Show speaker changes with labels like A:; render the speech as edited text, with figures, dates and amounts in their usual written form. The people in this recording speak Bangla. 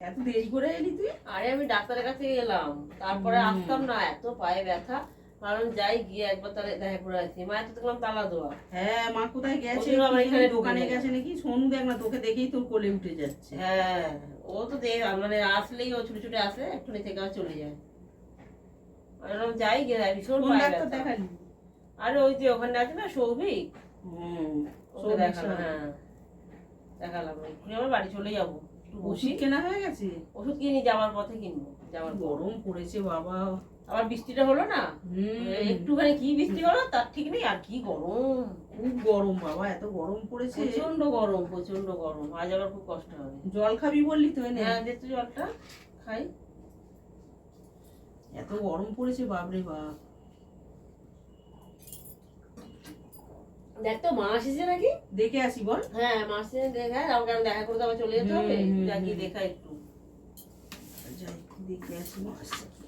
A: এত দেরি করে এলি তুই?
B: আরে আমি ডাক্তারের কাছে গেলাম, তারপরে আসতাম না, এত পায়ে ব্যথা, কারণ যাই গিয়ে একবার তাহলে দেখা করে আসি। মায়ের তো দেখলাম তালা দেওয়া।
A: হ্যাঁ, মা কোথায় গেছে?
B: ওদের আবার এখানে
A: দোকানে
B: ঢুকে
A: গেছে নাকি? সোনু দেখ না, তোকে দেখেই তোর কোলে উঠে যাচ্ছে।
B: হ্যাঁ, ও তো মানে আসলেই ও ছুটে ছুটে আসে, একটু থেকে আবার চলে যায়। এরকম যাই গিয়ে ভীষণ
A: কোন
B: পায়ে
A: ডাক্তার
B: ব্যথা।
A: দেখালি?
B: আরে ওই যে ওখানে আছে না সৌভিক, ওকে দেখালাম। হ্যাঁ, দেখালাম। এক্ষুনি আমার বাড়ি চলে যাবো, একটু বসি।
A: ওষুধ কেনা হয়ে গেছে?
B: ওষুধ কিনি, যাওয়ার পথে কিনবো। যাওয়ার পর
A: গরম পড়েছে বাবা।
B: আবার বৃষ্টিটা হলো না, একটুখানি কি বৃষ্টি হলো তার ঠিক নেই, আর কি গরম।
A: খুব গরম বাবা, এত গরম পড়েছে।
B: প্রচন্ড গরম, প্রচন্ড গরম। আজ আবার খুব কষ্ট হবে।
A: জল খাবি বললি তো, এনে?
B: হ্যাঁ, দে তো জলটা খাই।
A: এত গরম পড়েছে বাপরে বাপ।
B: দেখ তো মা আসছে নাকি,
A: দেখে আসি বল।
B: হ্যাঁ মা আসছে, দেখা আমাকে দেখা করে তো আবার চলে যেতে হবে। যা গিয়ে দেখা একটু।
A: যাই দেখে আসি মা আসছে কি।